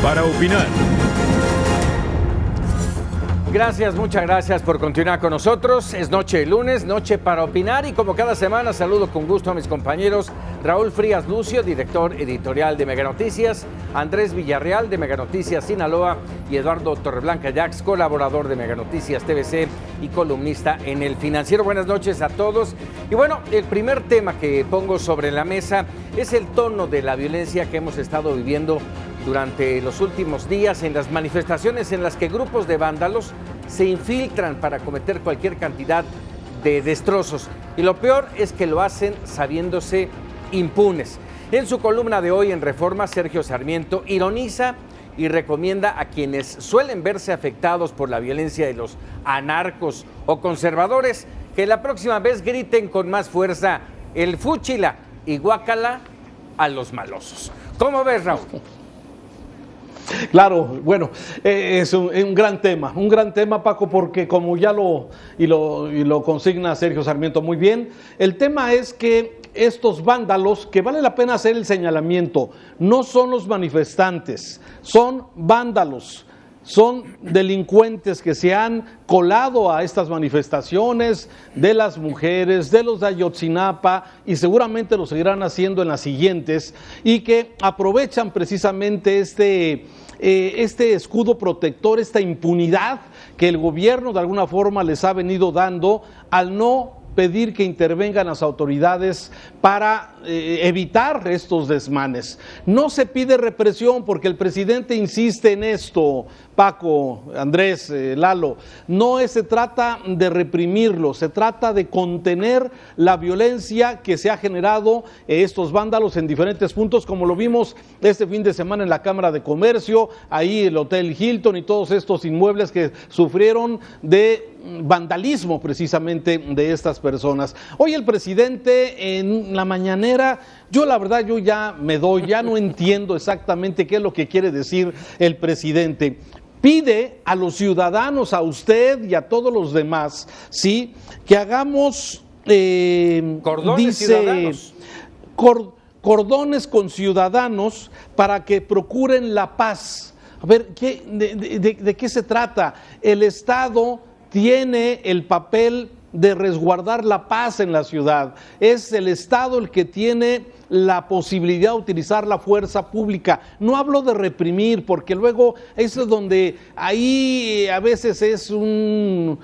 para opinar. Gracias, muchas gracias por continuar con nosotros. Es noche de lunes, noche para opinar y como cada semana saludo con gusto a mis compañeros Raúl Frías Lucio, director editorial de Mega Noticias, Andrés Villarreal de Mega Noticias Sinaloa y Eduardo Torreblanca Jax, colaborador de Mega Noticias TVC y columnista en El Financiero. Buenas noches a todos. Y bueno, el primer tema que pongo sobre la mesa es el tono de la violencia que hemos estado viviendo durante los últimos días en las manifestaciones en las que grupos de vándalos se infiltran para cometer cualquier cantidad de destrozos. Y lo peor es que lo hacen sabiéndose impunes. En su columna de hoy en Reforma, Sergio Sarmiento ironiza y recomienda a quienes suelen verse afectados por la violencia de los anarcos o conservadores que la próxima vez griten con más fuerza el fúchila y guácala a los malosos. ¿Cómo ves, Raúl? Claro, bueno, es un gran tema, Paco, porque como ya lo consigna Sergio Sarmiento muy bien, el tema es que estos vándalos, que vale la pena hacer el señalamiento, no son los manifestantes, son vándalos. Son delincuentes que se han colado a estas manifestaciones de las mujeres, de los de Ayotzinapa y seguramente lo seguirán haciendo en las siguientes y que aprovechan precisamente este escudo protector, esta impunidad que el gobierno de alguna forma les ha venido dando al no pedir que intervengan las autoridades para evitar estos desmanes. No se pide represión porque el presidente insiste en esto, Paco, Andrés, Lalo. No se trata de reprimirlo, se trata de contener la violencia que se ha generado estos vándalos en diferentes puntos, como lo vimos este fin de semana en la Cámara de Comercio, ahí el Hotel Hilton y todos estos inmuebles que sufrieron de vandalismo precisamente de estas personas. Hoy el presidente en la mañanera, yo la verdad ya no entiendo exactamente qué es lo que quiere decir el presidente. Pide a los ciudadanos, a usted y a todos los demás, ¿sí?, que hagamos cordones ciudadanos. Cordones con ciudadanos para que procuren la paz. A ver, ¿de qué se trata? El Estado tiene el papel de resguardar la paz en la ciudad. Es el Estado el que tiene la posibilidad de utilizar la fuerza pública. No hablo de reprimir, porque luego eso es donde ahí a veces es un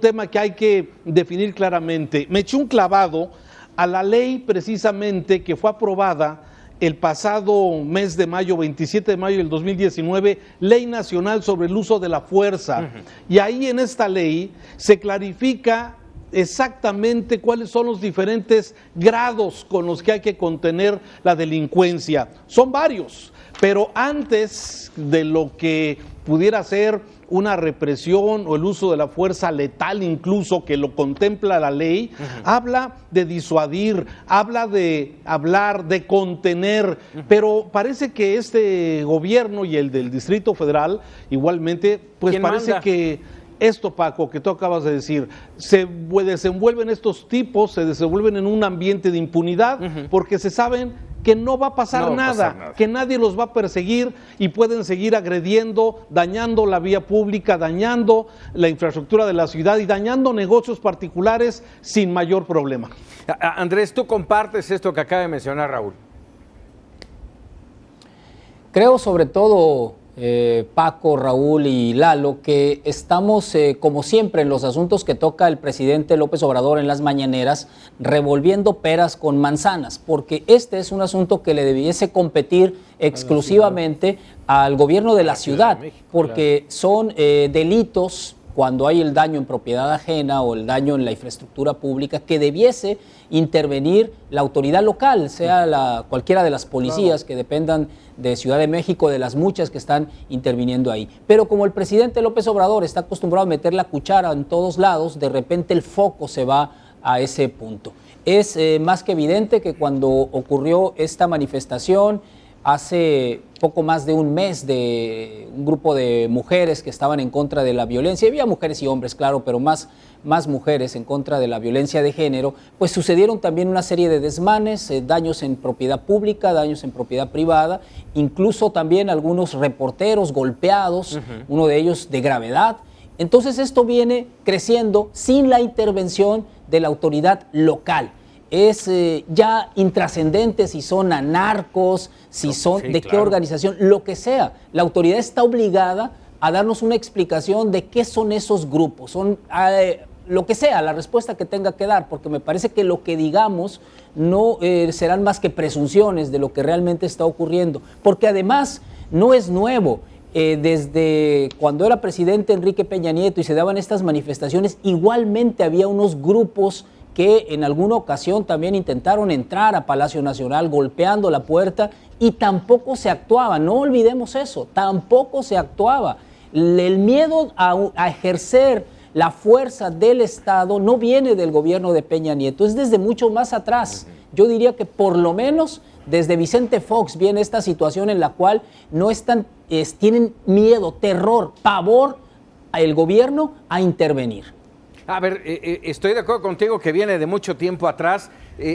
tema que hay que definir claramente. Me eché un clavado a la ley precisamente que fue aprobada el pasado mes de mayo, 27 de mayo del 2019, Ley Nacional sobre el Uso de la Fuerza. Y ahí en esta ley se clarifica exactamente cuáles son los diferentes grados con los que hay que contener la delincuencia. Son varios, pero antes de lo que pudiera ser una represión o el uso de la fuerza letal incluso, que lo contempla la ley, habla de disuadir, habla de hablar, de contener, pero parece que este gobierno y el del Distrito Federal igualmente, pues parece manda? Que esto, Paco, que tú acabas de decir, se desenvuelven estos tipos, se desenvuelven en un ambiente de impunidad porque se saben que no va a pasar nada, que nadie los va a perseguir y pueden seguir agrediendo, dañando la vía pública, dañando la infraestructura de la ciudad y dañando negocios particulares sin mayor problema. Andrés, ¿tú compartes esto que acaba de mencionar Raúl? Creo sobre todo, Paco, Raúl y Lalo, que estamos, como siempre, en los asuntos que toca el presidente López Obrador en las mañaneras, revolviendo peras con manzanas, porque este es un asunto que le debiese competir exclusivamente al gobierno de la ciudad, porque son delitos cuando hay el daño en propiedad ajena o el daño en la infraestructura pública, que debiese intervenir la autoridad local, sea cualquiera de las policías que dependan de Ciudad de México, de las muchas que están interviniendo ahí. Pero como el presidente López Obrador está acostumbrado a meter la cuchara en todos lados, de repente el foco se va a ese punto. Es más que evidente que cuando ocurrió esta manifestación hace poco más de un mes de un grupo de mujeres que estaban en contra de la violencia. Había mujeres y hombres, claro, pero más mujeres en contra de la violencia de género. Pues sucedieron también una serie de desmanes, daños en propiedad pública, daños en propiedad privada, incluso también algunos reporteros golpeados, uno de ellos de gravedad. Entonces esto viene creciendo sin la intervención de la autoridad local. Es ya intrascendente si son anarcos, si son de qué organización, lo que sea. La autoridad está obligada a darnos una explicación de qué son esos grupos, son lo que sea, la respuesta que tenga que dar, porque me parece que lo que digamos no serán más que presunciones de lo que realmente está ocurriendo, porque además no es nuevo. Desde cuando era presidente Enrique Peña Nieto y se daban estas manifestaciones, igualmente había unos grupos que en alguna ocasión también intentaron entrar a Palacio Nacional golpeando la puerta y tampoco se actuaba. No olvidemos eso, tampoco se actuaba. El miedo a ejercer la fuerza del Estado no viene del gobierno de Peña Nieto, es desde mucho más atrás. Yo diría que por lo menos desde Vicente Fox viene esta situación en la cual no tienen miedo, terror, pavor al gobierno a intervenir. A ver, estoy de acuerdo contigo que viene de mucho tiempo atrás.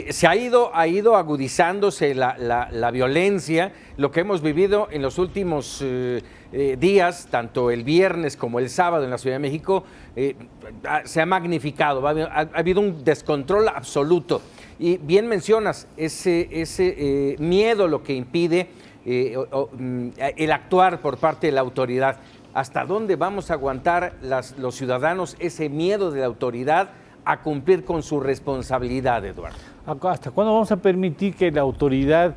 Se ha ido agudizándose la violencia, lo que hemos vivido en los últimos días, tanto el viernes como el sábado en la Ciudad de México, se ha magnificado, ha habido un descontrol absoluto. Y bien mencionas, ese miedo lo que impide el actuar por parte de la autoridad. ¿Hasta dónde vamos a aguantar los ciudadanos ese miedo de la autoridad a cumplir con su responsabilidad, Eduardo? ¿Hasta cuándo vamos a permitir que la autoridad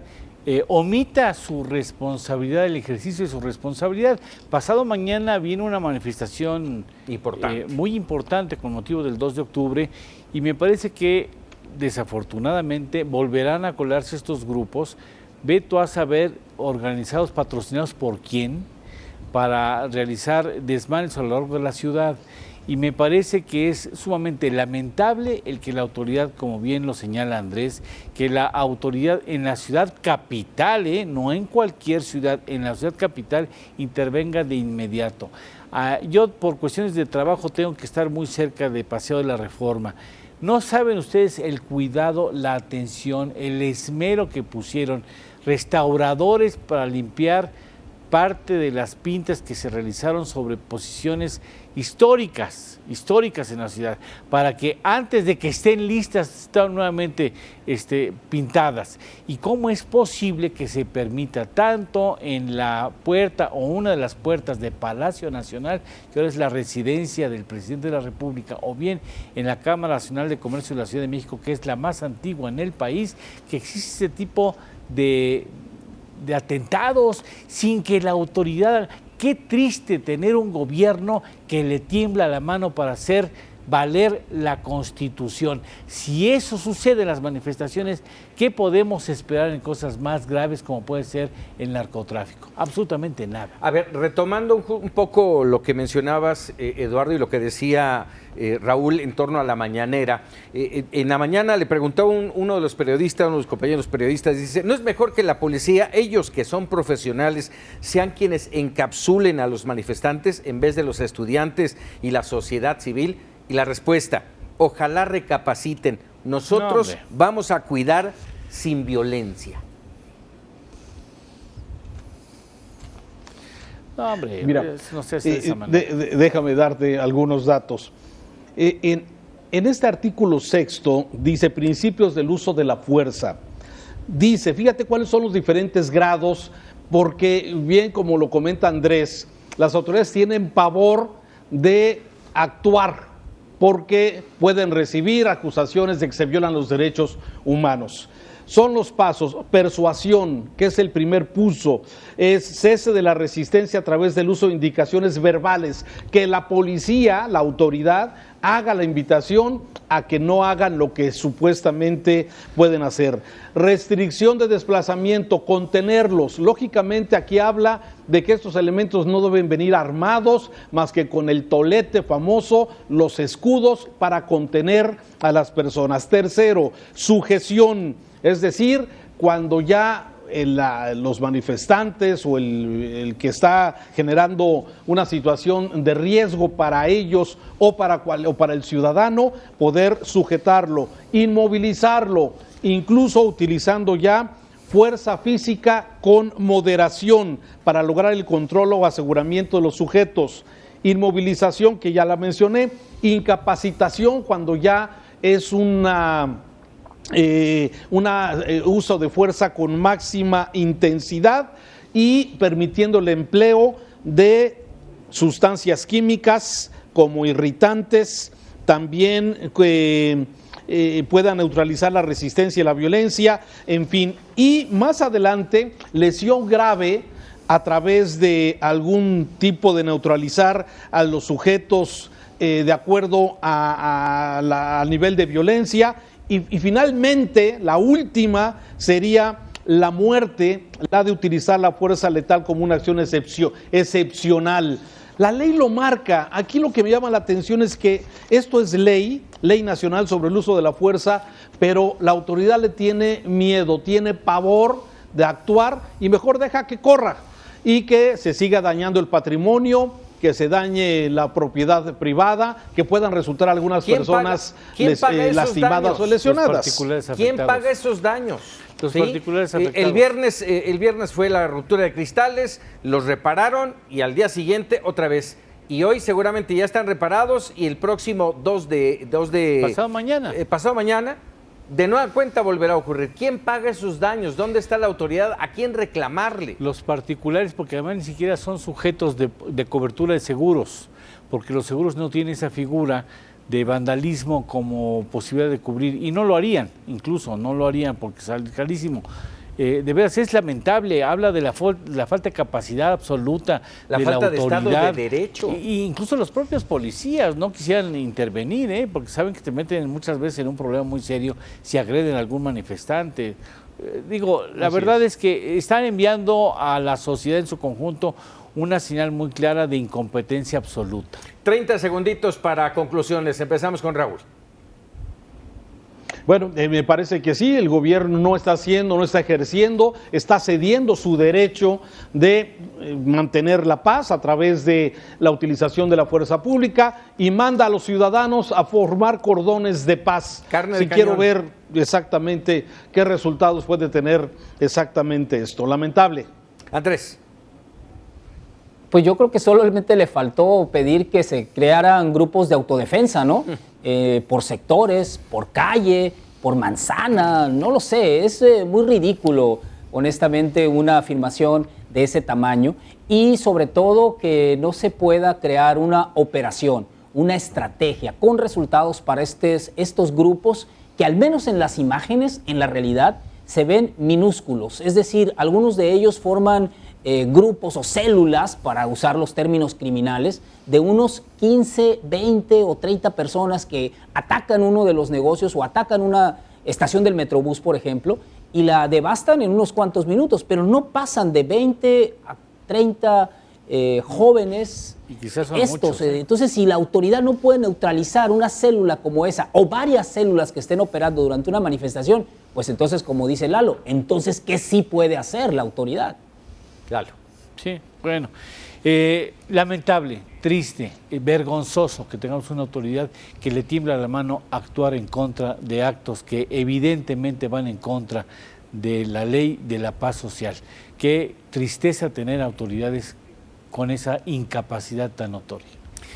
omita su responsabilidad, el ejercicio de su responsabilidad? Pasado mañana viene una manifestación muy importante con motivo del 2 de octubre y me parece que desafortunadamente volverán a colarse estos grupos, ve tú a saber, organizados, patrocinados por quién, para realizar desmanes a lo largo de la ciudad. Y me parece que es sumamente lamentable el que la autoridad, como bien lo señala Andrés, que la autoridad en la ciudad capital, no en cualquier ciudad, en la ciudad capital intervenga de inmediato. Yo por cuestiones de trabajo tengo que estar muy cerca de Paseo de la Reforma. No saben ustedes el cuidado, la atención, el esmero que pusieron restauradores para limpiar parte de las pintas que se realizaron sobre posiciones históricas en la ciudad, para que antes de que estén listas estén nuevamente pintadas. ¿Y cómo es posible que se permita tanto en la puerta o una de las puertas de Palacio Nacional, que ahora es la residencia del presidente de la República, o bien en la Cámara Nacional de Comercio de la Ciudad de México, que es la más antigua en el país, que existe ese tipo de atentados sin que la autoridad... Qué triste tener un gobierno que le tiembla la mano para hacer valer la Constitución. Si eso sucede en las manifestaciones, ¿qué podemos esperar en cosas más graves como puede ser el narcotráfico? Absolutamente nada. A ver, retomando un poco lo que mencionabas, Eduardo, y lo que decía Raúl en torno a la mañanera. En la mañana le preguntaba uno de los periodistas, uno de los compañeros periodistas, dice, ¿no es mejor que la policía, ellos que son profesionales, sean quienes encapsulen a los manifestantes en vez de los estudiantes y la sociedad civil? Y la respuesta, ojalá recapaciten, nosotros vamos a cuidar sin violencia. No, hombre, mira, no sé si de esa manera. Déjame darte algunos datos. En este artículo 6 dice principios del uso de la fuerza. Dice, fíjate cuáles son los diferentes grados, porque bien como lo comenta Andrés, las autoridades tienen pavor de actuar porque pueden recibir acusaciones de que se violan los derechos humanos. Son los pasos: persuasión, que es el primer pulso, es cese de la resistencia a través del uso de indicaciones verbales, que la policía, la autoridad, haga la invitación a que no hagan lo que supuestamente pueden hacer. Restricción de desplazamiento, contenerlos. Lógicamente aquí habla de que estos elementos no deben venir armados más que con el tolete famoso, los escudos para contener a las personas. Tercero, sujeción, es decir, cuando ya los manifestantes o el que está generando una situación de riesgo para ellos o para el ciudadano, poder sujetarlo, inmovilizarlo, incluso utilizando ya fuerza física con moderación para lograr el control o aseguramiento de los sujetos. Inmovilización, que ya la mencioné, incapacitación cuando ya es uso de fuerza con máxima intensidad y permitiendo el empleo de sustancias químicas como irritantes, también que pueda neutralizar la resistencia y la violencia, en fin. Y más adelante, lesión grave a través de algún tipo de neutralizar a los sujetos de acuerdo al nivel de violencia. Y finalmente, la última sería la muerte, la de utilizar la fuerza letal como una acción excepcional. La ley lo marca. Aquí lo que me llama la atención es que esto es ley nacional sobre el uso de la fuerza, pero la autoridad le tiene miedo, tiene pavor de actuar y mejor deja que corra y que se siga dañando el patrimonio, que se dañe la propiedad privada, que puedan resultar algunas personas lastimadas o lesionadas. ¿Quién paga esos daños? Los particulares afectados. El viernes fue la ruptura de cristales, los repararon y al día siguiente otra vez. Y hoy seguramente ya están reparados y el próximo 2 de pasado mañana, de nueva cuenta volverá a ocurrir. ¿Quién paga esos daños? ¿Dónde está la autoridad? ¿A quién reclamarle? Los particulares, porque además ni siquiera son sujetos de cobertura de seguros, porque los seguros no tienen esa figura de vandalismo como posibilidad de cubrir, y no lo harían, incluso no lo harían porque sale carísimo. De veras es lamentable, habla de la falta de capacidad absoluta la de falta la autoridad, de Estado de Derecho. Y incluso los propios policías no quisieran intervenir, porque saben que te meten muchas veces en un problema muy serio si agreden a algún manifestante. La verdad es que están enviando a la sociedad en su conjunto una señal muy clara de incompetencia absoluta. 30 segunditos para conclusiones. Empezamos con Raúl. Bueno, me parece que sí, el gobierno no está ejerciendo, está cediendo su derecho de mantener la paz a través de la utilización de la fuerza pública y manda a los ciudadanos a formar cordones de paz. Quiero ver exactamente qué resultados puede tener exactamente esto. Lamentable. Andrés. Pues yo creo que solamente le faltó pedir que se crearan grupos de autodefensa, ¿no? Por sectores, por calle, por manzana, no lo sé, es muy ridículo, honestamente, una afirmación de ese tamaño y sobre todo que no se pueda crear una operación, una estrategia con resultados para estos grupos que al menos en las imágenes, en la realidad, se ven minúsculos, es decir, algunos de ellos forman grupos o células, para usar los términos criminales, de unos 15, 20 o 30 personas que atacan uno de los negocios o atacan una estación del Metrobús, por ejemplo, y la devastan en unos cuantos minutos, pero no pasan de 20 a 30 jóvenes. Y quizás son muchos, Entonces, si la autoridad no puede neutralizar una célula como esa o varias células que estén operando durante una manifestación, pues entonces, como dice Lalo, entonces, ¿qué sí puede hacer la autoridad? Claro. Sí, bueno, lamentable, triste, vergonzoso que tengamos una autoridad que le tiembla la mano actuar en contra de actos que evidentemente van en contra de la ley de la paz social. Qué tristeza tener autoridades con esa incapacidad tan notoria.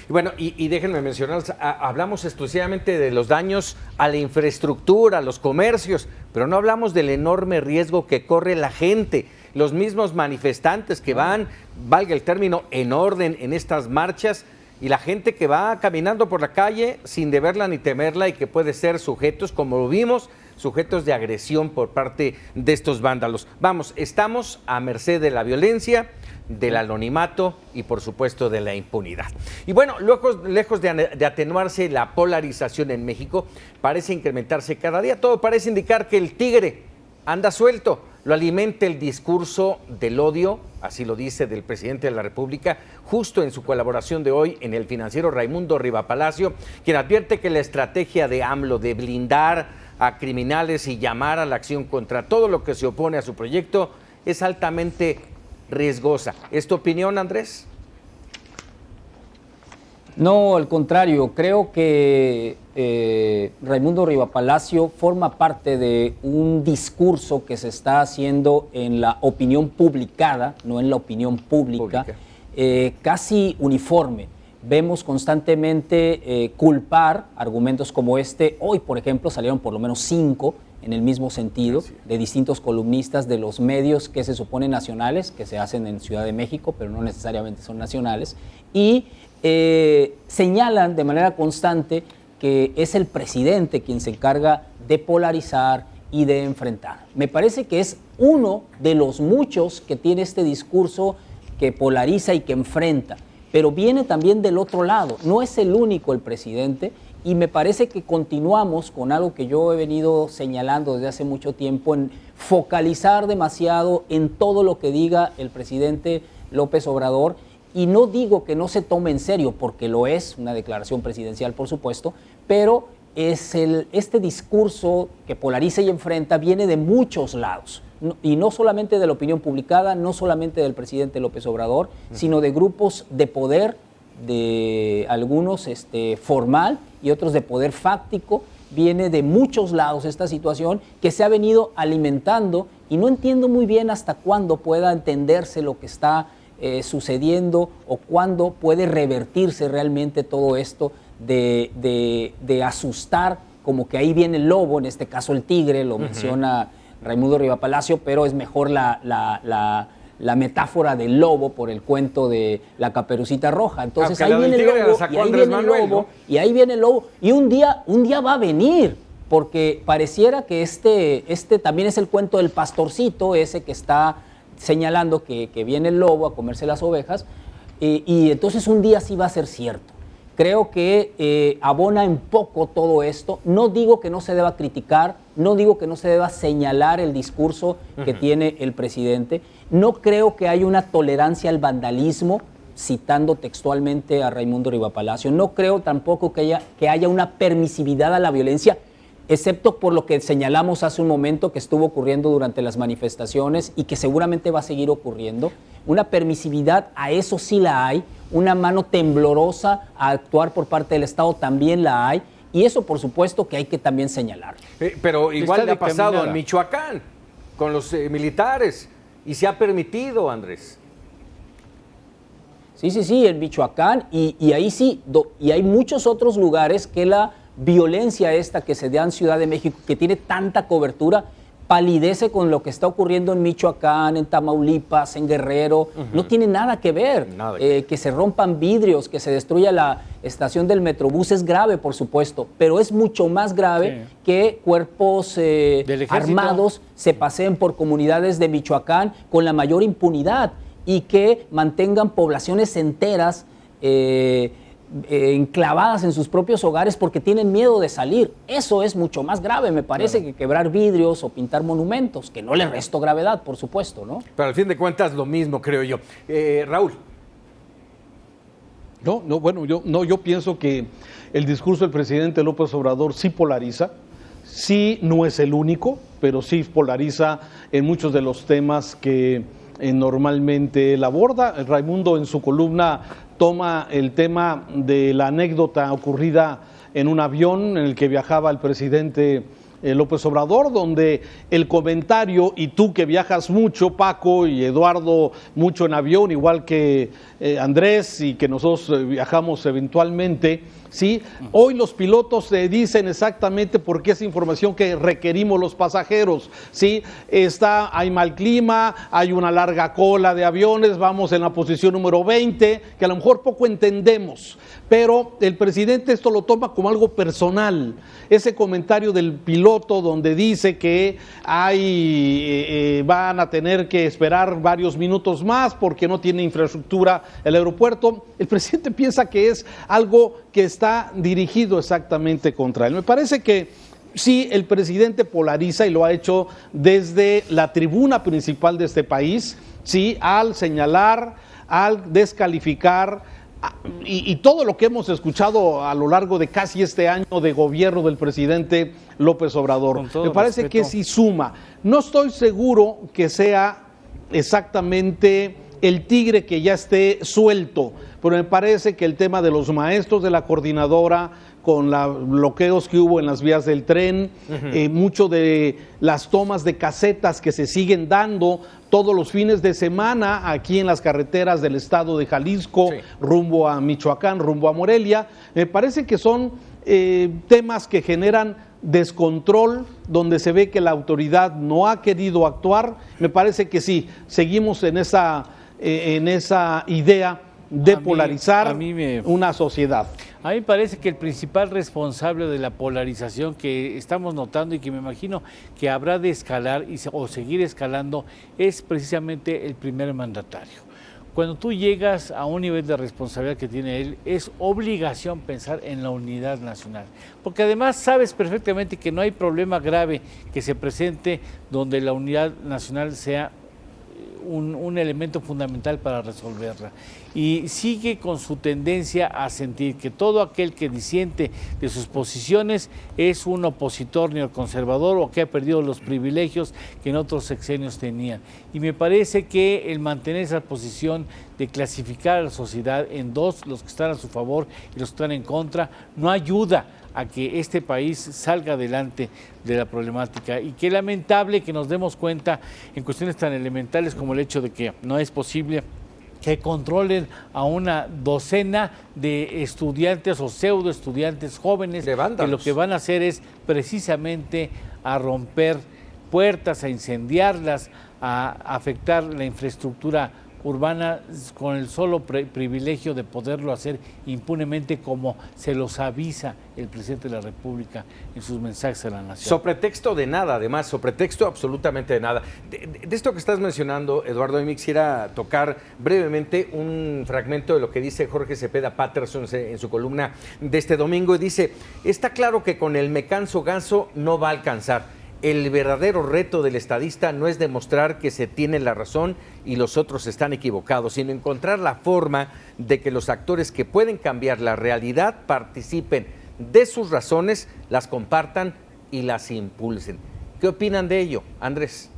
Bueno, y déjenme mencionar, hablamos exclusivamente de los daños a la infraestructura, a los comercios, pero no hablamos del enorme riesgo que corre la gente. Los mismos manifestantes que van, valga el término, en orden en estas marchas, y la gente que va caminando por la calle sin deberla ni temerla y que puede ser sujetos, como lo vimos, sujetos de agresión por parte de estos vándalos. Vamos, estamos a merced de la violencia, del anonimato y por supuesto de la impunidad. Y bueno, lejos de atenuarse la polarización en México, parece incrementarse cada día. Todo parece indicar que el tigre anda suelto. Lo alimenta el discurso del odio, así lo dice, del presidente de la República, justo en su colaboración de hoy en El Financiero, Raimundo Rivapalacio, quien advierte que la estrategia de AMLO de blindar a criminales y llamar a la acción contra todo lo que se opone a su proyecto es altamente riesgosa. ¿Es tu opinión, Andrés? No, al contrario, creo que Raimundo Rivapalacio forma parte de un discurso que se está haciendo en la opinión publicada, no en la opinión pública. Casi uniforme. Vemos constantemente culpar argumentos como este. Hoy, por ejemplo, salieron por lo menos 5 en el mismo sentido, de distintos columnistas de los medios que se suponen nacionales, que se hacen en Ciudad de México, pero no necesariamente son nacionales, y señalan de manera constante que es el presidente quien se encarga de polarizar y de enfrentar. Me parece que es uno de los muchos que tiene este discurso que polariza y que enfrenta, pero viene también del otro lado. No es el único el presidente, y me parece que continuamos con algo que yo he venido señalando desde hace mucho tiempo, en focalizar demasiado en todo lo que diga el presidente López Obrador. Y no digo que no se tome en serio, porque lo es, una declaración presidencial, por supuesto, pero este discurso que polariza y enfrenta viene de muchos lados, y no solamente de la opinión publicada, no solamente del presidente López Obrador, sino de grupos de poder, de algunos formal y otros de poder fáctico. Viene de muchos lados esta situación que se ha venido alimentando, y no entiendo muy bien hasta cuándo pueda entenderse lo que está sucediendo, o cuándo puede revertirse realmente todo esto de asustar, como que ahí viene el lobo, en este caso el tigre, lo menciona Raimundo Rivapalacio, pero es mejor la metáfora del lobo por el cuento de la Caperucita Roja. Entonces ahí viene el lobo, y ahí viene el lobo, y ahí viene el lobo, y un día va a venir, porque pareciera que este también es el cuento del pastorcito, ese que está señalando que viene el lobo a comerse las ovejas, y entonces un día sí va a ser cierto. Creo que abona en poco todo esto. No digo que no se deba criticar, no digo que no se deba señalar el discurso que tiene el presidente. No creo que haya una tolerancia al vandalismo, citando textualmente a Raimundo Rivapalacio. No creo tampoco que haya una permisividad a la violencia, excepto por lo que señalamos hace un momento que estuvo ocurriendo durante las manifestaciones y que seguramente va a seguir ocurriendo. Una permisividad, a eso sí la hay. Una mano temblorosa a actuar por parte del Estado también la hay. Y eso, por supuesto, que hay que también señalar. Pero igual le ha pasado en Michoacán, con los militares, y se ha permitido, Andrés. Sí, en Michoacán, y ahí sí, y hay muchos otros lugares que la violencia esta que se da en Ciudad de México, que tiene tanta cobertura, palidece con lo que está ocurriendo en Michoacán, en Tamaulipas, en Guerrero. No tiene nada que ver. Que se rompan vidrios, que se destruya la estación del Metrobús es grave, por supuesto, pero es mucho más grave que cuerpos armados se paseen por comunidades de Michoacán con la mayor impunidad, y que mantengan poblaciones enteras enclavadas en sus propios hogares porque tienen miedo de salir. Eso es mucho más grave, me parece, que quebrar vidrios o pintar monumentos, que no le resto gravedad, por supuesto, ¿no? Pero al fin de cuentas lo mismo, creo yo. Raúl. Yo pienso que el discurso del presidente López Obrador sí polariza, sí no es el único, pero sí polariza en muchos de los temas que normalmente él aborda. Raimundo, en su columna, toma el tema de la anécdota ocurrida en un avión en el que viajaba el presidente López Obrador, donde el comentario, y tú que viajas mucho, Paco, y Eduardo mucho en avión, igual que Andrés, y que nosotros viajamos eventualmente, ¿sí? Hoy los pilotos dicen exactamente por qué esa información que requerimos los pasajeros, ¿sí? Hay mal clima, hay una larga cola de aviones, vamos en la posición número 20, que a lo mejor poco entendemos, pero el presidente esto lo toma como algo personal. Ese comentario del piloto donde dice que van a tener que esperar varios minutos más porque no tiene infraestructura el aeropuerto, el presidente piensa que es algo que está dirigido exactamente contra él. Me parece que sí, el presidente polariza, y lo ha hecho desde la tribuna principal de este país, sí, al señalar, al descalificar y todo lo que hemos escuchado a lo largo de casi este año de gobierno del presidente López Obrador. Me parece que sí suma. No estoy seguro que sea exactamente el tigre que ya esté suelto, pero me parece que el tema de los maestros de la coordinadora, con los bloqueos que hubo en las vías del tren, mucho de las tomas de casetas que se siguen dando todos los fines de semana aquí en las carreteras del estado de Jalisco, rumbo a Michoacán, rumbo a Morelia, me parece que son temas que generan descontrol, donde se ve que la autoridad no ha querido actuar. Me parece que sí, seguimos en esa idea de polarizar una sociedad. A mí me parece que el principal responsable de la polarización que estamos notando y que me imagino que habrá de escalar o seguir escalando es precisamente el primer mandatario. Cuando tú llegas a un nivel de responsabilidad que tiene él, es obligación pensar en la unidad nacional. Porque además sabes perfectamente que no hay problema grave que se presente donde la unidad nacional sea un elemento fundamental para resolverla. Y sigue con su tendencia a sentir que todo aquel que disiente de sus posiciones es un opositor neoconservador o que ha perdido los privilegios que en otros sexenios tenían. Y me parece que el mantener esa posición de clasificar a la sociedad en dos, los que están a su favor y los que están en contra, no ayuda a que este país salga adelante de la problemática. Y qué lamentable que nos demos cuenta en cuestiones tan elementales como el hecho de que no es posible que controlen a una docena de estudiantes o pseudo estudiantes jóvenes que lo que van a hacer es precisamente a romper puertas, a incendiarlas, a afectar la infraestructura urbana con el solo privilegio de poderlo hacer impunemente, como se los avisa el presidente de la República en sus mensajes a la nación. Sobre pretexto de nada, además, sobre pretexto absolutamente de nada. De esto que estás mencionando, Eduardo, a mí quisiera tocar brevemente un fragmento de lo que dice Jorge Cepeda Patterson en su columna de este domingo, y dice: está claro que con el me canso ganso no va a alcanzar. El verdadero reto del estadista no es demostrar que se tiene la razón y los otros están equivocados, sino encontrar la forma de que los actores que pueden cambiar la realidad participen de sus razones, las compartan y las impulsen. ¿Qué opinan de ello, Andrés?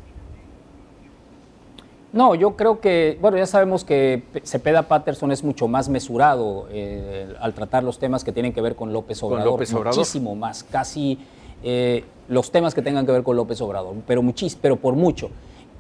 No, yo creo que, bueno, ya sabemos que Cepeda Patterson es mucho más mesurado al tratar los temas que tienen que ver con López Obrador. Muchísimo más, casi los temas que tengan que ver con López Obrador, pero por mucho.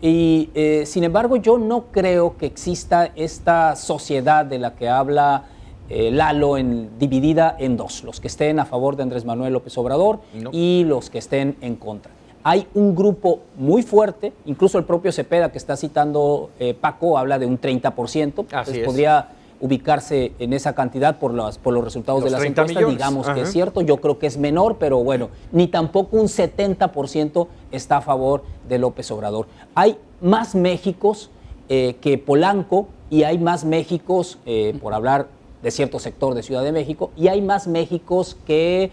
Y sin embargo, yo no creo que exista esta sociedad de la que habla Lalo dividida en dos: los que estén a favor de Andrés Manuel López Obrador y los que estén en contra. Hay un grupo muy fuerte, incluso el propio Cepeda que está citando Paco habla de un 30%, entonces podría ubicarse en esa cantidad por los resultados de las encuestas, digamos que es cierto. Yo creo que es menor, pero bueno, ni tampoco un 70% está a favor de López Obrador. Hay más Méxicos que Polanco, y hay más Méxicos, por hablar de cierto sector de Ciudad de México, y hay más Méxicos que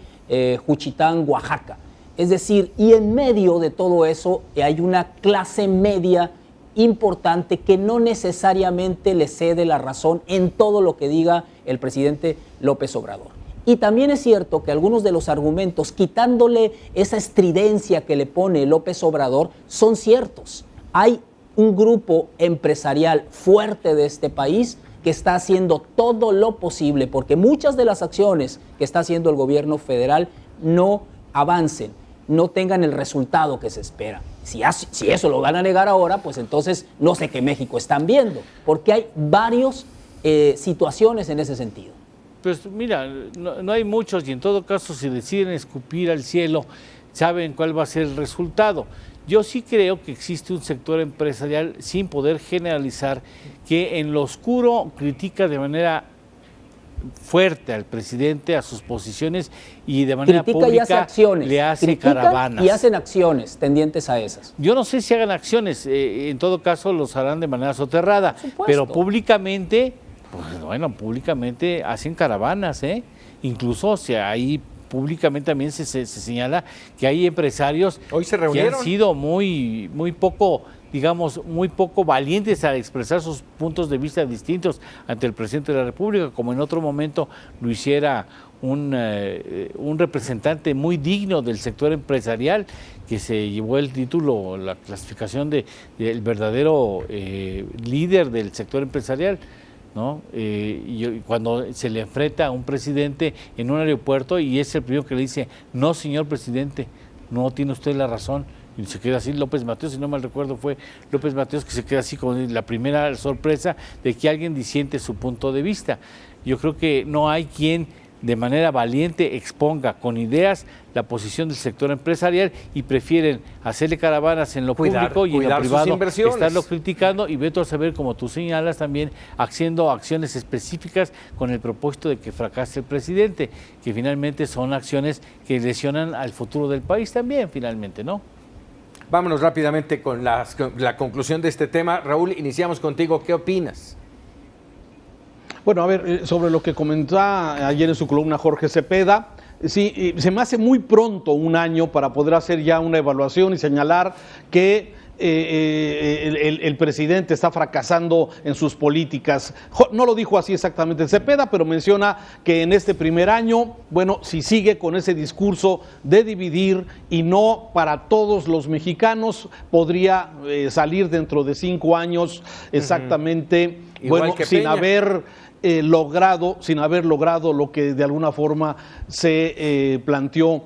Juchitán, Oaxaca. Es decir, y en medio de todo eso hay una clase media importante que no necesariamente le cede la razón en todo lo que diga el presidente López Obrador. Y también es cierto que algunos de los argumentos, quitándole esa estridencia que le pone López Obrador, son ciertos. Hay un grupo empresarial fuerte de este país que está haciendo todo lo posible porque muchas de las acciones que está haciendo el gobierno federal no avancen, no tengan el resultado que se espera. Si eso lo van a negar ahora, pues entonces no sé qué México están viendo, porque hay varias situaciones en ese sentido. Pues mira, no hay muchos, y en todo caso, si deciden escupir al cielo, saben cuál va a ser el resultado. Yo sí creo que existe un sector empresarial, sin poder generalizar, que en lo oscuro critica de manera fuerte al presidente, a sus posiciones, y de manera pública le hace caravanas. Y hacen acciones tendientes a esas. Yo no sé si hagan acciones, en todo caso los harán de manera soterrada, pero públicamente, pues bueno, públicamente hacen caravanas, incluso ahí públicamente también se señala que hay empresarios hoy se reunieron, que han sido muy poco digamos, muy poco valientes al expresar sus puntos de vista distintos ante el presidente de la República, como en otro momento lo hiciera un representante muy digno del sector empresarial que se llevó el título, la clasificación del verdadero líder del sector empresarial, ¿no? Y cuando se le enfrenta a un presidente en un aeropuerto y es el primero que le dice, no señor presidente, no tiene usted la razón, y se queda así. López Mateos, si no mal recuerdo, fue López Mateos que se queda así con la primera sorpresa de que alguien disiente su punto de vista. Yo creo que no hay quien de manera valiente exponga con ideas la posición del sector empresarial y prefieren hacerle caravanas en lo público y en lo privado, estarlo criticando y vete a saber, como tú señalas también, haciendo acciones específicas con el propósito de que fracase el presidente, que finalmente son acciones que lesionan al futuro del país también, finalmente, ¿no? Vámonos rápidamente con la conclusión de este tema. Raúl, iniciamos contigo. ¿Qué opinas? Bueno, a ver, sobre lo que comentaba ayer en su columna Jorge Cepeda, sí, se me hace muy pronto un año para poder hacer ya una evaluación y señalar que el presidente está fracasando en sus políticas. No lo dijo así exactamente Cepeda, pero menciona que en este primer año, bueno, si sigue con ese discurso de dividir y no para todos los mexicanos, podría salir dentro de 5 años exactamente, bueno, sin haber logrado lo que de alguna forma se planteó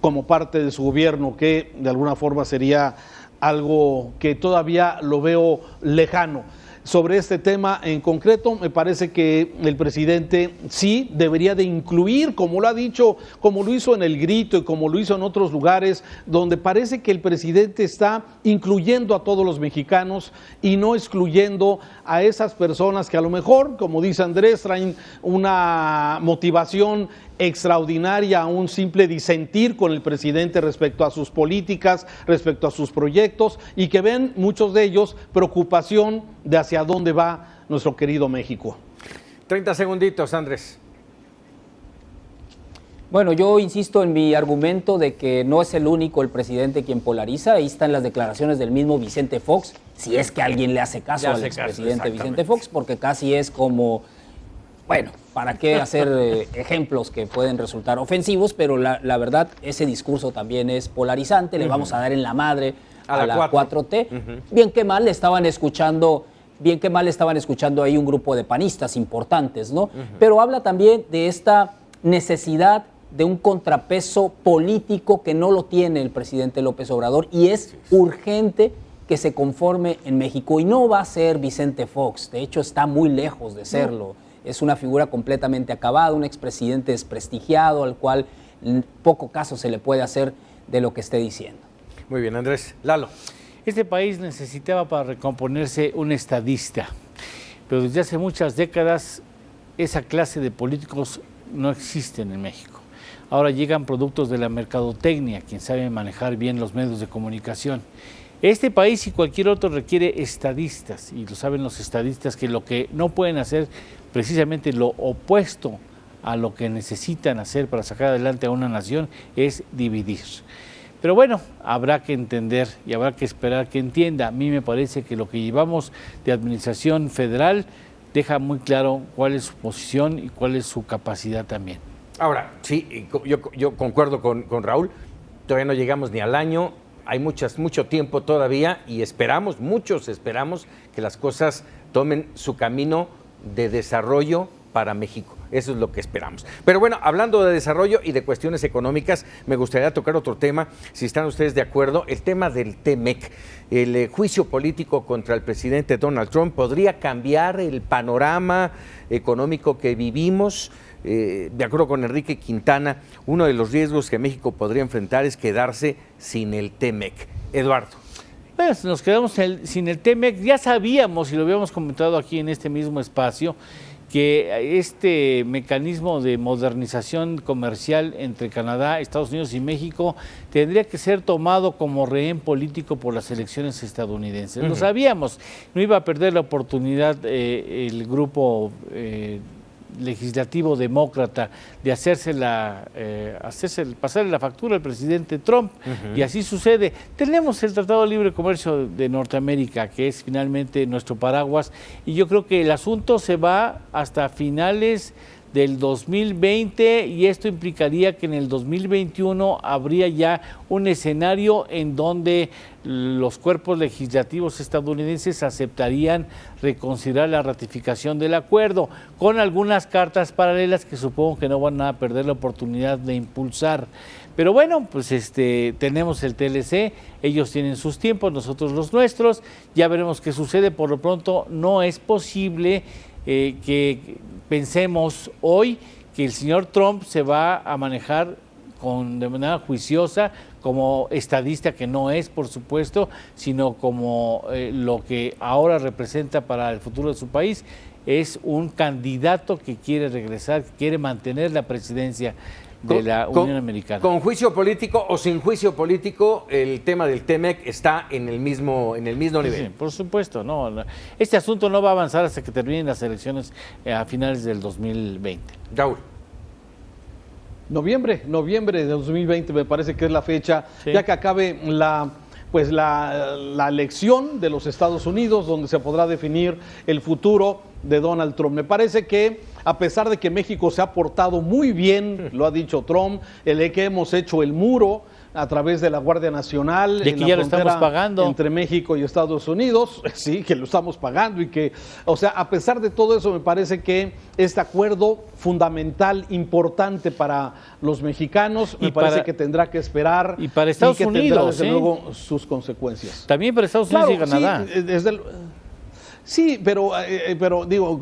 como parte de su gobierno, que de alguna forma sería algo que todavía lo veo lejano. Sobre este tema en concreto, me parece que el presidente sí debería de incluir, como lo ha dicho, como lo hizo en El Grito y como lo hizo en otros lugares, donde parece que el presidente está incluyendo a todos los mexicanos y no excluyendo a esas personas que a lo mejor, como dice Andrés, traen una motivación extraordinaria a un simple disentir con el presidente respecto a sus políticas, respecto a sus proyectos, y que ven muchos de ellos preocupación de hacia dónde va nuestro querido México. 30 segunditos, Andrés. Bueno, yo insisto en mi argumento de que no es el único el presidente quien polariza. Ahí están las declaraciones del mismo Vicente Fox, si es que alguien le hace caso al expresidente Vicente Fox, porque casi es como, bueno, ¿para qué hacer ejemplos que pueden resultar ofensivos? Pero la verdad, ese discurso también es polarizante, le vamos a dar en la madre a la 4T. Bien que mal estaban escuchando ahí un grupo de panistas importantes, ¿no? Pero habla también de esta necesidad de un contrapeso político que no lo tiene el presidente López Obrador y es urgente que se conforme en México. Y no va a ser Vicente Fox, de hecho está muy lejos de serlo. Es una figura completamente acabada, un expresidente desprestigiado al cual poco caso se le puede hacer de lo que esté diciendo. Muy bien, Andrés. Lalo. Este país necesitaba para recomponerse un estadista, pero desde hace muchas décadas esa clase de políticos no existen en México. Ahora llegan productos de la mercadotecnia, quien sabe manejar bien los medios de comunicación. Este país y cualquier otro requiere estadistas, y lo saben los estadistas, que lo que no pueden hacer precisamente lo opuesto a lo que necesitan hacer para sacar adelante a una nación es dividir. Pero bueno, habrá que entender y habrá que esperar que entienda. A mí me parece que lo que llevamos de administración federal deja muy claro cuál es su posición y cuál es su capacidad también. Ahora, sí, yo concuerdo con Raúl, todavía no llegamos ni al año. Hay mucho tiempo todavía y muchos esperamos que las cosas tomen su camino de desarrollo para México. Eso es lo que esperamos. Pero bueno, hablando de desarrollo y de cuestiones económicas, me gustaría tocar otro tema, si están ustedes de acuerdo, el tema del TEMEC. El juicio político contra el presidente Donald Trump podría cambiar el panorama económico que vivimos. De acuerdo con Enrique Quintana, uno de los riesgos que México podría enfrentar es quedarse sin el TEMEC. Eduardo. Pues nos quedamos sin el TEMEC. Ya sabíamos, y lo habíamos comentado aquí en este mismo espacio, que este mecanismo de modernización comercial entre Canadá, Estados Unidos y México tendría que ser tomado como rehén político por las elecciones estadounidenses. Lo sabíamos, no iba a perder la oportunidad el grupo legislativo demócrata de pasarle la factura al presidente Trump, y así sucede. Tenemos el Tratado de Libre Comercio de Norteamérica, que es finalmente nuestro paraguas, y yo creo que el asunto se va hasta finales del 2020, y esto implicaría que en el 2021 habría ya un escenario en donde los cuerpos legislativos estadounidenses aceptarían reconsiderar la ratificación del acuerdo, con algunas cartas paralelas que supongo que no van a perder la oportunidad de impulsar. Pero bueno, pues tenemos el TLC, ellos tienen sus tiempos, nosotros los nuestros, ya veremos qué sucede. Por lo pronto no es posible que pensemos hoy que el señor Trump se va a manejar de manera juiciosa, como estadista que no es, por supuesto, sino como lo que ahora representa para el futuro de su país. Es un candidato que quiere regresar, que quiere mantener la presidencia de la Unión Americana. Con juicio político o sin juicio político, el tema del TEMEC está en el mismo nivel. Sí, por supuesto, no. Este asunto no va a avanzar hasta que terminen las elecciones a finales del 2020. Raúl. Noviembre de 2020 me parece que es la fecha, sí, ya que acabe la elección de los Estados Unidos, donde se podrá definir el futuro de Donald Trump. Me parece que a pesar de que México se ha portado muy bien, lo ha dicho Trump, que hemos hecho el muro a través de la Guardia Nacional de que ya lo estamos pagando entre México y Estados Unidos, sí, que lo estamos pagando, y que, o sea, a pesar de todo eso, me parece que este acuerdo fundamental, importante para los mexicanos, me parece que tendrá que esperar, y para Estados Unidos, tendrá desde luego sus consecuencias. También para Estados Unidos, claro, y Canadá. Sí, sí, pero digo,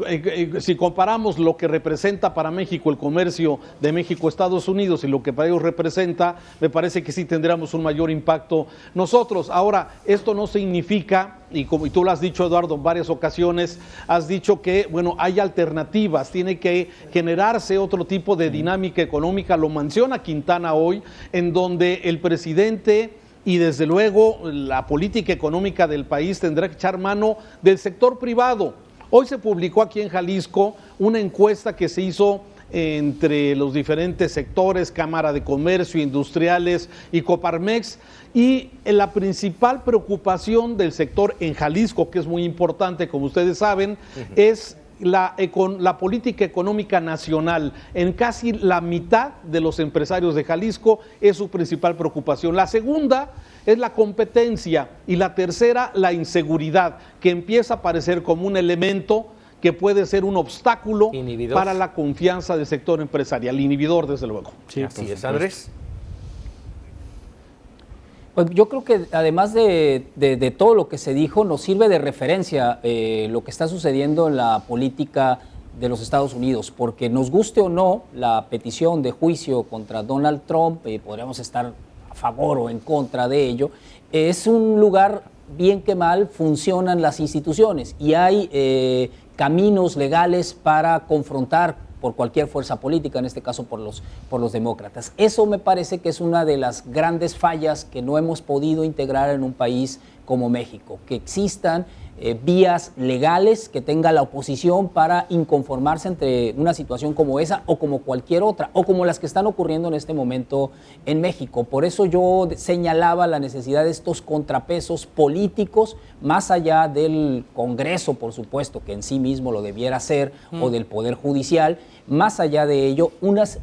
si comparamos lo que representa para México el comercio de México-Estados Unidos y lo que para ellos representa, me parece que sí tendríamos un mayor impacto nosotros. Ahora, esto no significa, y tú lo has dicho, Eduardo, en varias ocasiones, has dicho que, bueno, hay alternativas, tiene que generarse otro tipo de dinámica económica, lo menciona Quintana hoy, en donde el presidente y desde luego la política económica del país tendrá que echar mano del sector privado. Hoy se publicó aquí en Jalisco una encuesta que se hizo entre los diferentes sectores, Cámara de Comercio, Industriales y Coparmex, y la principal preocupación del sector en Jalisco, que es muy importante, como ustedes saben, es la política económica nacional. En casi la mitad de los empresarios de Jalisco es su principal preocupación. La segunda es la competencia, y la tercera, la inseguridad, que empieza a aparecer como un elemento que puede ser un obstáculo para la confianza del sector empresarial, inhibidor desde luego. Sí, así es. Andrés. Pues yo creo que además de todo lo que se dijo, nos sirve de referencia lo que está sucediendo en la política de los Estados Unidos, porque nos guste o no la petición de juicio contra Donald Trump, podríamos estar a favor o en contra de ello, es un lugar, bien que mal, funcionan las instituciones y hay caminos legales para confrontar por cualquier fuerza política, en este caso por los demócratas. Eso me parece que es una de las grandes fallas que no hemos podido integrar en un país como México, que existan vías legales que tenga la oposición para inconformarse ante una situación como esa o como cualquier otra, o como las que están ocurriendo en este momento en México. Por eso yo señalaba la necesidad de estos contrapesos políticos, más allá del Congreso, por supuesto, que en sí mismo lo debiera hacer, o del Poder Judicial, más allá de ello, unas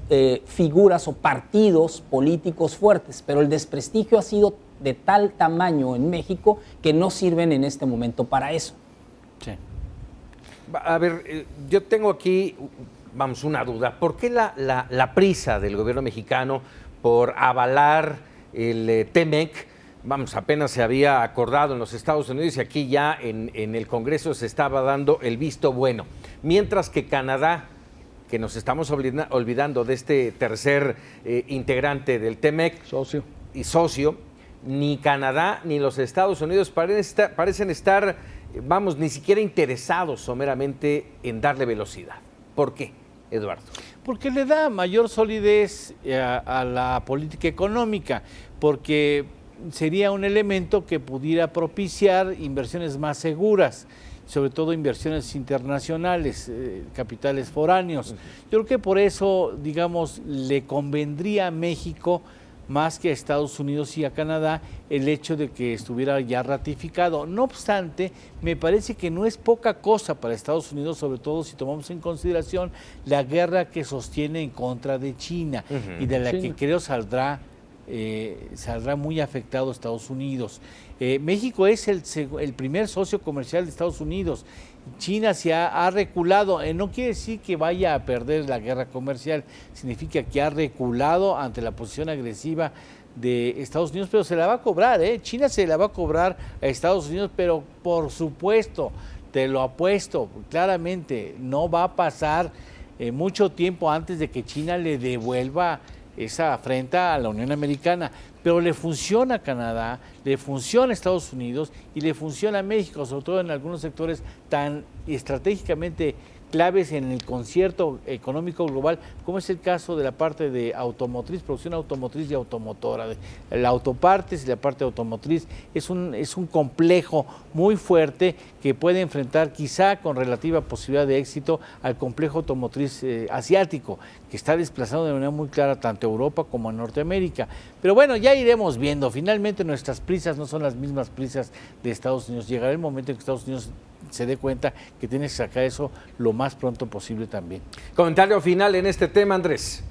figuras o partidos políticos fuertes, pero el desprestigio ha sido de tal tamaño en México que no sirven en este momento para eso. Sí. A ver, yo tengo aquí, vamos, una duda. ¿Por qué la prisa del gobierno mexicano por avalar el TEMEC? Vamos, apenas se había acordado en los Estados Unidos y aquí ya en el Congreso se estaba dando el visto bueno. Mientras que Canadá, que nos estamos olvidando de este tercer integrante del TEMEC y socio, ni Canadá ni los Estados Unidos parecen estar, vamos, ni siquiera interesados someramente en darle velocidad. ¿Por qué, Eduardo? Porque le da mayor solidez a la política económica, porque sería un elemento que pudiera propiciar inversiones más seguras. sobre todo inversiones internacionales, capitales foráneos. Yo creo que por eso, digamos, le convendría a México más que a Estados Unidos y a Canadá el hecho de que estuviera ya ratificado. No obstante, me parece que no es poca cosa para Estados Unidos, sobre todo si tomamos en consideración la guerra que sostiene en contra de China y de la que creo saldrá muy afectado Estados Unidos. México es el primer socio comercial de Estados Unidos. China se ha reculado, no quiere decir que vaya a perder la guerra comercial, significa que ha reculado ante la posición agresiva de Estados Unidos, pero se la va a cobrar, China se la va a cobrar a Estados Unidos, pero por supuesto, te lo apuesto, claramente no va a pasar mucho tiempo antes de que China le devuelva esa afrenta a la Unión Americana, pero le funciona a Canadá, le funciona a Estados Unidos y le funciona a México, sobre todo en algunos sectores tan estratégicamente claves en el concierto económico global, como es el caso de la parte de automotriz, producción automotriz y automotora. La autopartes y la parte automotriz es un complejo muy fuerte que puede enfrentar quizá con relativa posibilidad de éxito al complejo automotriz asiático, que está desplazado de manera muy clara tanto a Europa como a Norteamérica. Pero bueno, ya iremos viendo. Finalmente nuestras prisas no son las mismas prisas de Estados Unidos. Llegará el momento en que Estados Unidos se dé cuenta que tiene que sacar eso lo más pronto posible también. Comentario final en este tema, Andrés.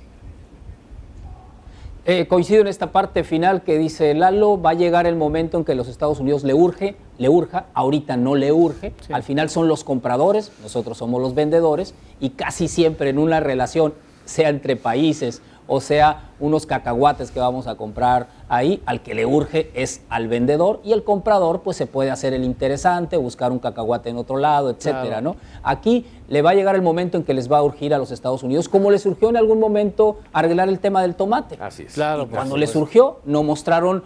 Coincido en esta parte final que dice Lalo, va a llegar el momento en que los Estados Unidos le urja, ahorita no le urge, al final son los compradores, nosotros somos los vendedores, y casi siempre en una relación, sea entre países o sea unos cacahuates que vamos a comprar ahí, al que le urge es al vendedor, y el comprador pues se puede hacer el interesante, buscar un cacahuate en otro lado, etcétera, ¿no? Aquí le va a llegar el momento en que les va a urgir a los Estados Unidos, como les surgió en algún momento arreglar el tema del tomate. Así es. Claro, y cuando les surgió, no mostraron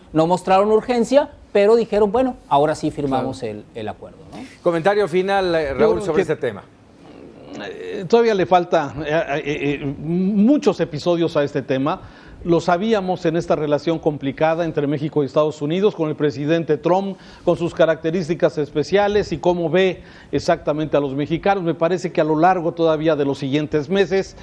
urgencia, pero dijeron, bueno, ahora sí firmamos el acuerdo, ¿no? Comentario final, Raúl, sobre este tema. Todavía le falta muchos episodios a este tema. Lo sabíamos en esta relación complicada entre México y Estados Unidos, con el presidente Trump, con sus características especiales y cómo ve exactamente a los mexicanos. Me parece que a lo largo todavía de los siguientes meses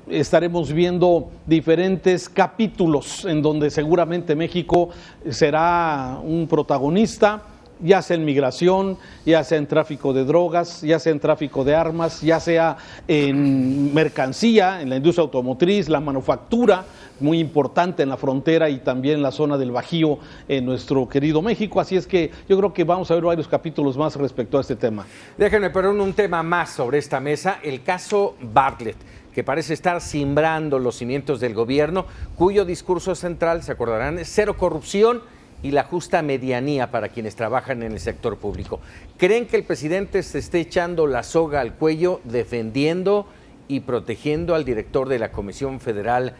estaremos viendo diferentes capítulos en donde seguramente México será un protagonista, ya sea en migración, ya sea en tráfico de drogas, ya sea en tráfico de armas, ya sea en mercancía, en la industria automotriz, la manufactura, muy importante en la frontera y también en la zona del Bajío en nuestro querido México. Así es que yo creo que vamos a ver varios capítulos más respecto a este tema. Déjenme poner un tema más sobre esta mesa, el caso Bartlett, que parece estar simbrando los cimientos del gobierno, cuyo discurso central, se acordarán, es cero corrupción y la justa medianía para quienes trabajan en el sector público. ¿Creen que el presidente se esté echando la soga al cuello defendiendo y protegiendo al director de la Comisión Federal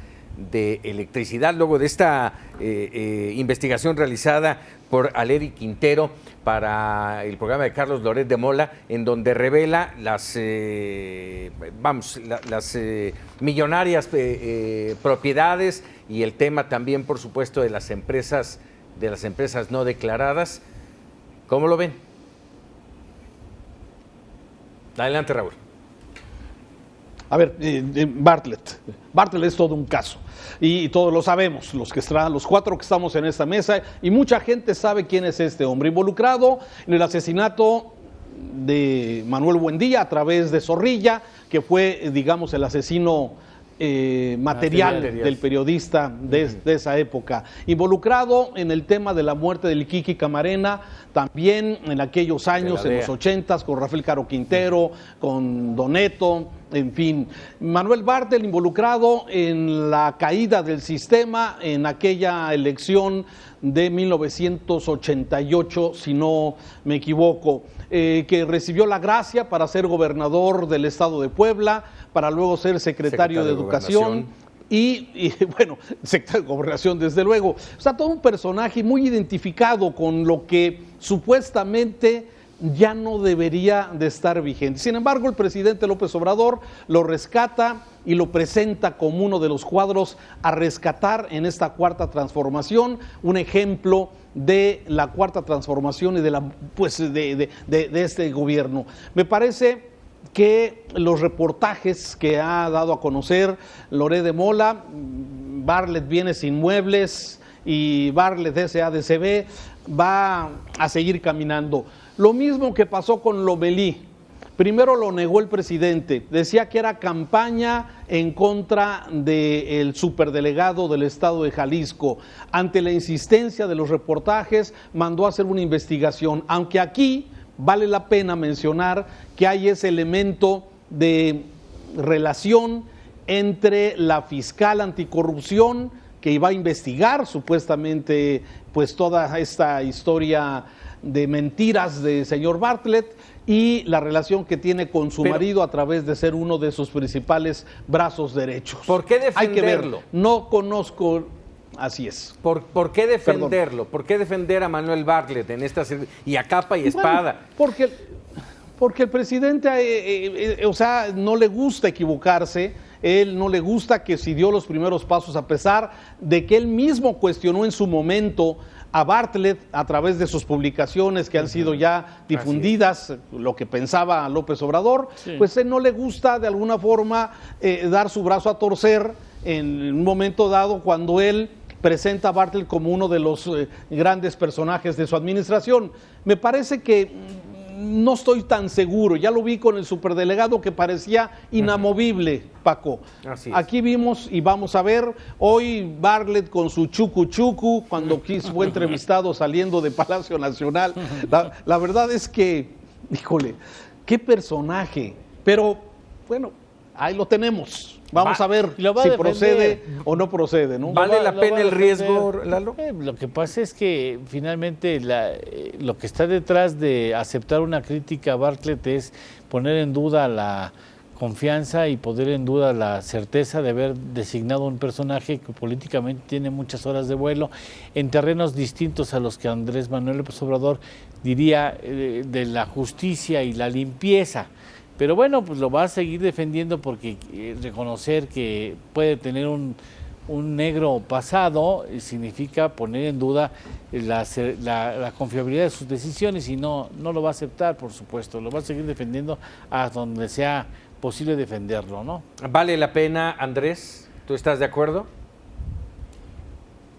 de Electricidad luego de esta investigación realizada por Aleri Quintero para el programa de Carlos Loret de Mola, en donde revela las millonarias propiedades y el tema también, por supuesto, de las empresas no declaradas? ¿Cómo lo ven? Adelante, Raúl. A ver, Bartlett es todo un caso y todos lo sabemos, los cuatro que estamos en esta mesa, y mucha gente sabe quién es este hombre involucrado en el asesinato de Manuel Buendía a través de Zorrilla, que fue, digamos, el asesino material del periodista de esa época, involucrado en el tema de la muerte del Kiki Camarena, también en aquellos años, en los 80s, con Rafael Caro Quintero, con Doneto, en fin. Manuel Bartlett involucrado en la caída del sistema en aquella elección de 1988, si no me equivoco, que recibió la gracia para ser gobernador del estado de Puebla, para luego ser secretario de Educación y bueno, secretario de Gobernación, desde luego. O sea, todo un personaje muy identificado con lo que supuestamente ya no debería de estar vigente. Sin embargo, el presidente López Obrador lo rescata y lo presenta como uno de los cuadros a rescatar en esta cuarta transformación, un ejemplo de la cuarta transformación y de este gobierno. Me parece que los reportajes que ha dado a conocer Loret de Mola, Bartlett Bienes Inmuebles y Bartlett SADCB, va a seguir caminando. Lo mismo que pasó con Lomelí. Primero lo negó el presidente, decía que era campaña en contra del superdelegado del estado de Jalisco. Ante la insistencia de los reportajes, mandó a hacer una investigación, aunque aquí vale la pena mencionar que hay ese elemento de relación entre la fiscal anticorrupción, que iba a investigar supuestamente pues toda esta historia de mentiras del señor Bartlett, y la relación que tiene con su marido a través de ser uno de sus principales brazos derechos. ¿Por qué defenderlo? Hay que verlo. No conozco, así es. ¿Por qué defenderlo? Perdón. ¿Por qué defender a Manuel Bartlett en esta y a capa y espada? Bueno, porque el presidente, no le gusta equivocarse. Él no le gusta que si dio los primeros pasos, a pesar de que él mismo cuestionó en su momento a Bartlett a través de sus publicaciones que han sido ya difundidas, lo que pensaba López Obrador, pues él no le gusta de alguna forma dar su brazo a torcer en un momento dado cuando él presenta a Bartlett como uno de los grandes personajes de su administración. Me parece que no estoy tan seguro, ya lo vi con el superdelegado que parecía inamovible, Paco. Así es. Aquí vimos y vamos a ver, hoy Bartlett con su chucu, cuando fue entrevistado saliendo de Palacio Nacional. La verdad es que, híjole, qué personaje, pero bueno, ahí lo tenemos. Vamos a ver si procede o no procede, ¿no? ¿Vale la pena el riesgo, Lalo? Lo que pasa es que finalmente lo que está detrás de aceptar una crítica a Bartlett es poner en duda la confianza y poner en duda la certeza de haber designado un personaje que políticamente tiene muchas horas de vuelo en terrenos distintos a los que Andrés Manuel López Obrador diría de la justicia y la limpieza. Pero bueno, pues lo va a seguir defendiendo porque reconocer que puede tener un negro pasado significa poner en duda la confiabilidad de sus decisiones y no lo va a aceptar, por supuesto. Lo va a seguir defendiendo hasta donde sea posible defenderlo, ¿no? ¿Vale la pena, Andrés? ¿Tú estás de acuerdo?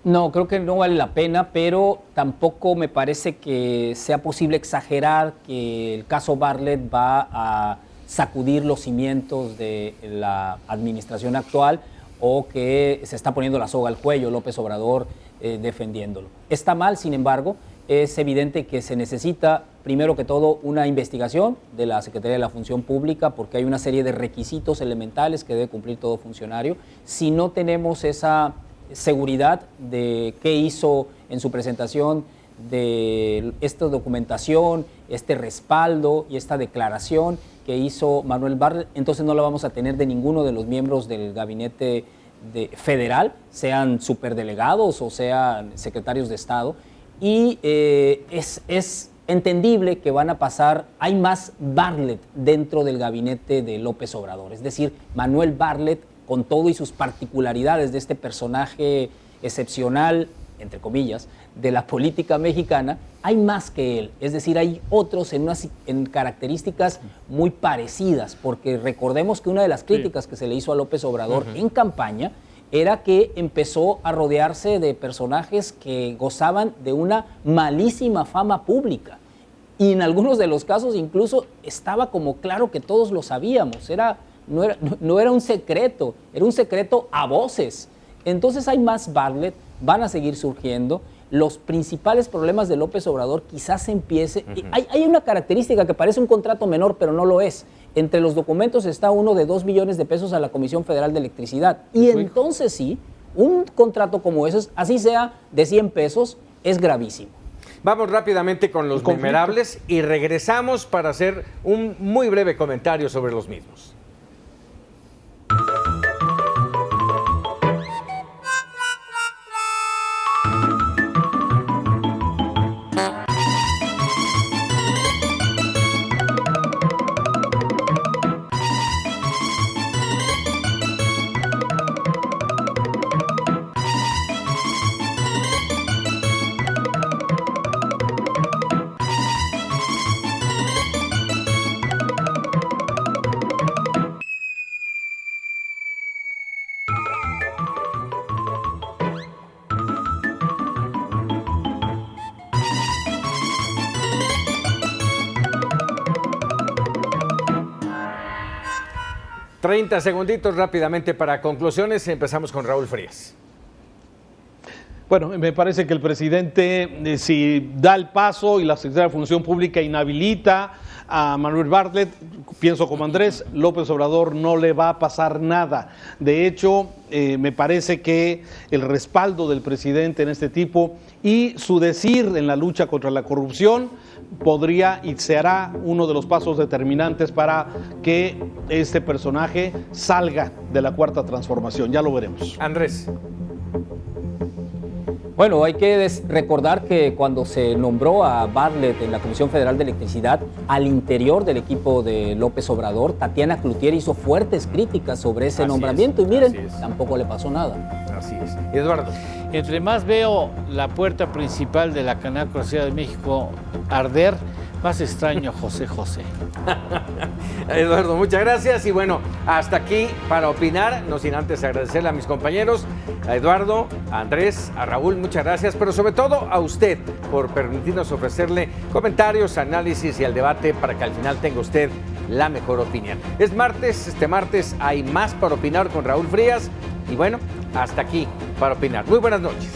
No, creo que no vale la pena, pero tampoco me parece que sea posible exagerar que el caso Bartlett va a sacudir los cimientos de la administración actual o que se está poniendo la soga al cuello López Obrador defendiéndolo. Está mal, sin embargo, es evidente que se necesita, primero que todo, una investigación de la Secretaría de la Función Pública, porque hay una serie de requisitos elementales que debe cumplir todo funcionario. Si no tenemos esa seguridad de qué hizo en su presentación de esta documentación, este respaldo y esta declaración que hizo Manuel Bartlett, entonces no la vamos a tener de ninguno de los miembros del gabinete federal, sean superdelegados o sean secretarios de Estado, y es entendible que van a pasar, hay más Bartlett dentro del gabinete de López Obrador, es decir, Manuel Bartlett, con todo y sus particularidades de este personaje excepcional, entre comillas, de la política mexicana, hay más que él. Es decir, hay otros en características muy parecidas, porque recordemos que una de las críticas que se le hizo a López Obrador en campaña era que empezó a rodearse de personajes que gozaban de una malísima fama pública. Y en algunos de los casos incluso estaba como claro que todos lo sabíamos, no era un secreto, era un secreto a voces. Entonces hay más Bartlett, van a seguir surgiendo. Los principales problemas de López Obrador quizás empiece... Hay una característica que parece un contrato menor, pero no lo es. Entre los documentos está uno de 2 millones de pesos a la Comisión Federal de Electricidad. Y entonces sí, un contrato como ese, así sea de 100 pesos, es gravísimo. Vamos rápidamente con los memerables y regresamos para hacer un muy breve comentario sobre los mismos. 30 segunditos rápidamente para conclusiones. Empezamos con Raúl Frías. Bueno, me parece que el presidente, si da el paso y la Secretaría de Función Pública inhabilita a Manuel Bartlett, pienso como Andrés, López Obrador no le va a pasar nada. De hecho, me parece que el respaldo del presidente en este tipo y su decir en la lucha contra la corrupción podría y será uno de los pasos determinantes para que este personaje salga de la Cuarta Transformación. Ya lo veremos. Andrés. Bueno, hay que recordar que cuando se nombró a Bartlett en la Comisión Federal de Electricidad, al interior del equipo de López Obrador, Tatiana Cloutier hizo fuertes críticas sobre ese nombramiento y miren, tampoco le pasó nada. Así es. Eduardo. Entre más veo la puerta principal de la Canaco Ciudad de México arder, más extraño a José José. Eduardo, muchas gracias. Y bueno, hasta aquí para opinar, no sin antes agradecerle a mis compañeros, a Eduardo, a Andrés, a Raúl, muchas gracias, pero sobre todo a usted por permitirnos ofrecerle comentarios, análisis y el debate para que al final tenga usted la mejor opinión. Es martes, este martes hay más para opinar con Raúl Frías y bueno, hasta aquí para opinar. Muy buenas noches.